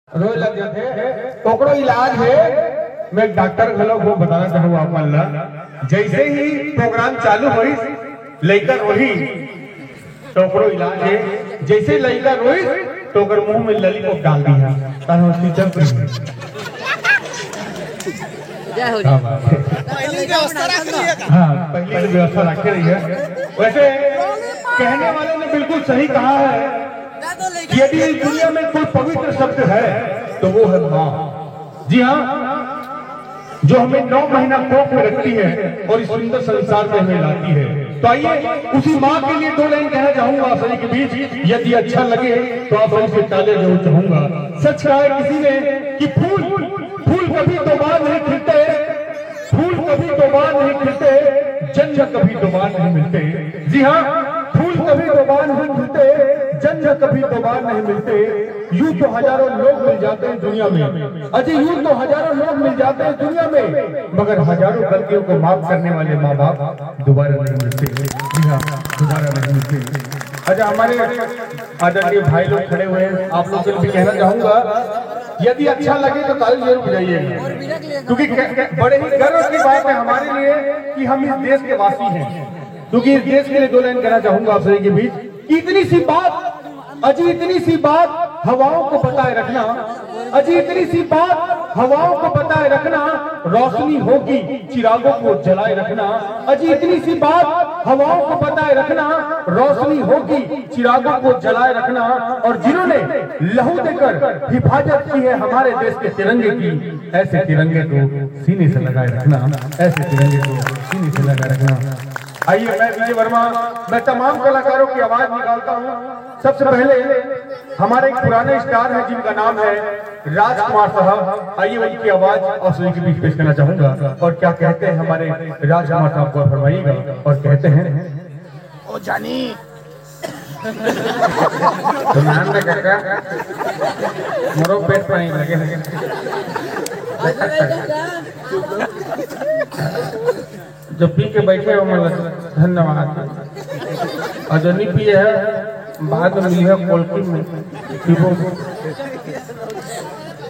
रोए लग जाते ओकरो इलाज है। मैं डॉक्टर घलोक वो बताना चाहूँ आप मन ला, जैसे ही प्रोग्राम चालू हुई लड़का रोही तो ओकरो इलाज है। जैसे लड़का रोई तो ओकर मुंह में लॉलीपॉप डाल दिया तार हॉस्पिटल पर हाँ पहली व्यवस्था रखे रही है। वैसे कहने वाले ने बिल्कुल सही कहा है कि यदि इस दुनिया में कोई पवित्र शब्द है तो वो है माँ। जी हाँ, जो हमें 9 महीना कोख में रखती है और इस सुंदर संसार में हमें लाती है। तो आइए उसी माँ के लिए 2 लाइन कहना चाहूंगा आप सभी के बीच। यदि अच्छा लगे तो आप सभी से ताले जरूर चाहूंगा। सच कहा है किसी ने कि फूल कभी दोबारा नहीं खिलते, फूल कभी दोबारा नहीं खिलते, जन्म कभी दोबारा नहीं मिलते। जी हाँ, फूल कभी दोबारा नहीं खिलते, जन्म कभी दोबारा नहीं मिलते। यूं तो हजारों लोग मिल जाते हैं दुनिया में, अजय यूं तो हजारों लोग मिल जाते हैं दुनिया में, मगर हजारों गलतियों को माफ करने वाले माँ बाप दोबारा नहीं मिलते। जी हाँ, दोबारा नहीं मिलते। अच्छा, हमारे आदरणीय भाई लोग खड़े हुए हैं, आप लोग को भी कहना चाहूंगा यदि अच्छा लगे तो ताली जरूर बजाइएगा, क्योंकि बड़े ही गर्व की बात है हमारे लिए कि हम इस देश के वासी हैं। क्योंकि इस देश के लिए 2 लाइन कहना चाहूंगा आप सभी के बीच। इतनी सी बात, अजी इतनी सी बात हवाओं को बताए रखना, अजी इतनी सी बात हवाओं को बताए रखना, रोशनी होगी चिरागों को जलाए रखना। अजी इतनी सी बात हवाओं को बताए रखना, रोशनी होगी चिरागों को जलाए रखना। और जिन्होंने लहू देकर हिफाजत की है हमारे देश के तिरंगे की, ऐसे तिरंगे को सीने से लगाए रखना, ऐसे तिरंगे को सीने से लगाए रखना। आइए, मैं विजय वर्मा, मैं तमाम कलाकारों की आवाज निकालता हूँ। सबसे पहले हमारे एक पुराने स्टार हैं जिनका नाम है राजकुमार साहब। आइए उनकी आवाज और सभी के बीच पेश करना चाहूंगा। और क्या कहते हैं हमारे राजकुमार साहब को फरमाइएगा। और कहते हैं, ओ जानी तो नाम ना काका मोरो पेट पानी लगे जो पी के बैठे हो मतलब धन्यवाद। और जो नहीं पिए है बाद में मिली है कोलकी में।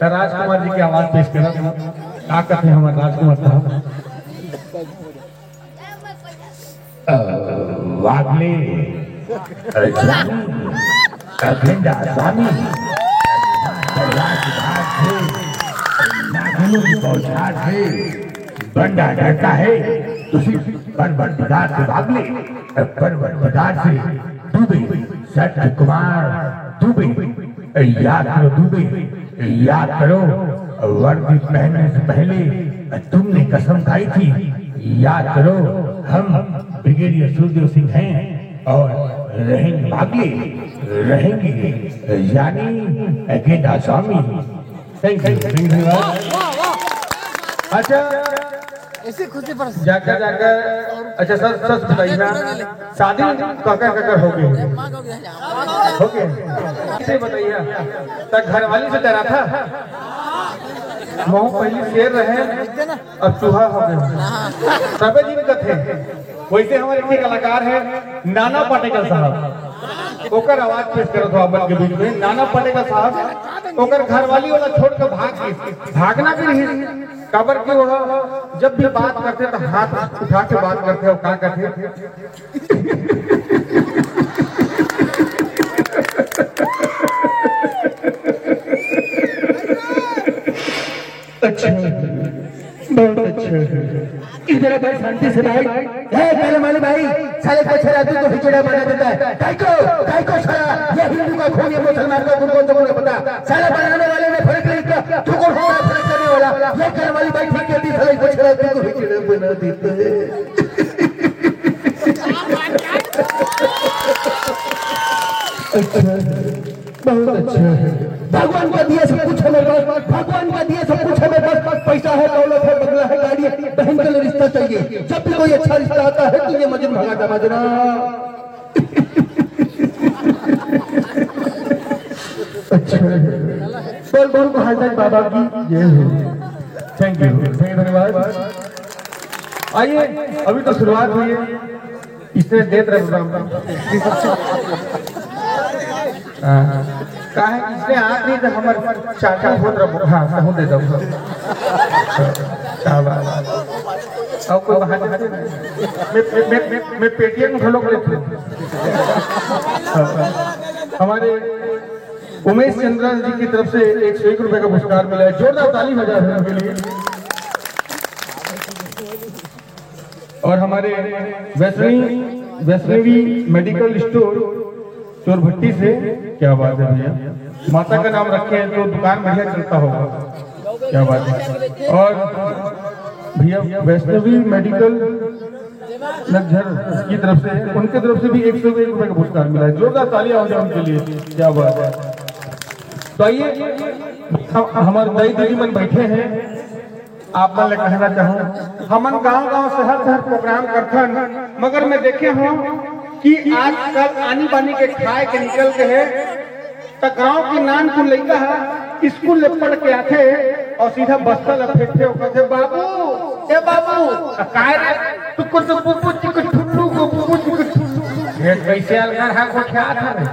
राजकुमार जी की आवाज पेश करा क्या कहते हैं हमारे राजकुमार साहब। वागले अखंडा स्वामी बंडा डरता है बन पदार्थ से भागले, बन पदार्थ से डूबे सत्य कुमार डूबे। याद करो डूबे, याद करो वर्दी पहनने से पहले तुमने कसम खाई थी। याद करो हम ब्रिगेडियर सुखदेव सिंह हैं और रहेंगे भागले, रहेंगे यानी अकेला स्वामी। Thank you. अच्छा, ऐसे खुशी पर जाकर अच्छा सच बताइए ना, शादी काकर हो गई? हो गए कैसे बताइए? तक घरवाली से डरा था महू पहले शेर रहे अब चूहा हो गए। सबे दिन का थे। वैसे हमारे एक कलाकार है नाना पाटेकर साहब, ओकर आवाज पेश करो तो अपन के बीच में। नाना पाटेकर साहब ओकर घरवाली वाला छोड़ कर भागना भी नहीं कबर की। वो जब भी बात करते तो हाथ उठा के बात करते हो, क्या करते? अच्छा, बहुत अच्छा। इधर भाई शांति से भाई, पहले वाले भाई साले को छड़ा तू तो हिचड़ा बना देता है। काय को छड़ा? ये हिंदू का खून, ये मुसलमान का खून, कौन सा खून पता? साला बनाने वाले ने फर्क नहीं किया, तू कौन सा फर्क करने वाला? ये करने वाली भाई ठीक कहती, साले को छड़ा तू तो हिचड़ा बना देता है। अच्छा, बहुत अच्छा है। भगवान का दिया सब कुछ हमें बस, भगवान का दिया सब कुछ हमें बस। पैसा है, दौलत है, बंगला है, गाड़ी है, बहन का रिश्ता चाहिए। जब भी कोई अच्छा रिश्ता आता है तो ये मजन भगा मजना। अच्छा, बोल को हाल बाबा की ये हो। थैंक यू, धन्यवाद। आइए, अभी तो शुरुआत हुई है, इससे देते रहे। काहे इसने आंख नहीं तो हमर चाचा होत रहो। हां हो दे दो। क्या बात और कोई बात मैं पेटीएम में लोग लेते हमारे उमेश चंद्रा जी की तरफ से 101 रुपए का पुरस्कार मिला है। जोरदार ताली बजा देने के लिए। और हमारे वैष्णवी मेडिकल स्टोर चोरभट्टी से, क्या बात है भैया, माता का नाम रखे हैं तो दुकान बढ़िया चलता होगा। क्या बात है। और भैया वैष्णवी मेडिकल नगझर की तरफ से, उनके तरफ से भी 101 रुपए का पुरस्कार मिला है। जोरदार तालियां हो जाए उनके लिए। क्या बात है। तो आइए हमारे नई दीदी मन बैठे हैं। आप मन कहना चाहूँ हमन गांव-गांव शहर प्रोग्राम करथन, मगर मैं देखे हूँ कि आजकल आनी बानी के खाए के निकल के है तो गांव के नान को लइका है स्कूल ले पढ़ के आथे और सीधा बस्तर फेंकते हो कहते बाबू ए बाबू काय रे तू को तो पुप्पू जी को ठुल्लू को पुप्पू जी को ठुल्लू ये कैसे अलगा है को क्या था रे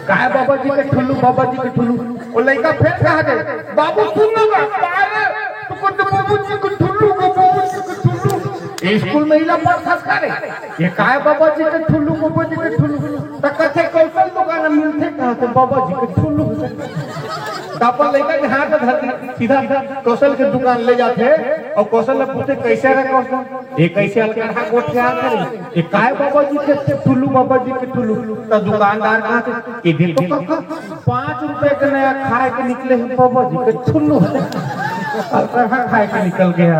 काय बाबा जी के ठुल्लू बाबा जी के ठुल्लू वो लइका फेंक कहा दे बाबू सुन ना काय रे तू को तो पुप्पू जी को ठुल्लू को पुप्पू जी को ठुल्लू स्कूल में इला पढ़त करे ये काय बाबा जी के ठुल्लू बाबा जी के ठुल्लू त कथे कौशल दुकान मिलथे कहा तो बाबा जी के ठुल्लू तापर लइका के हाथ धर सीधा कौशल के दुकान ले जाते और कौशल पूछे कैसे रे कौशल ये कैसे अलकरहा कोट के आ करे ये काय बाबा जी के ठुल्लू बाबा जी के ठुल्लू तो दुकानदार कहा ये दिल तो 5 रुपए के नया खाए के निकले हैं बाबा जी के ठुल्लू अलकरहा खाए के निकल गया।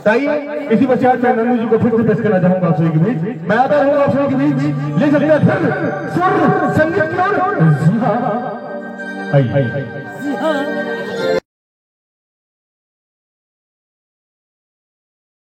ताइए इसी बचार में नन्नू जी को फिर से पेश करना चाहूंगा आप सभी के बीच। मैं आता हूँ आप सभी के बीच ले सकते हैं सुर संगीत और जी हाँ आई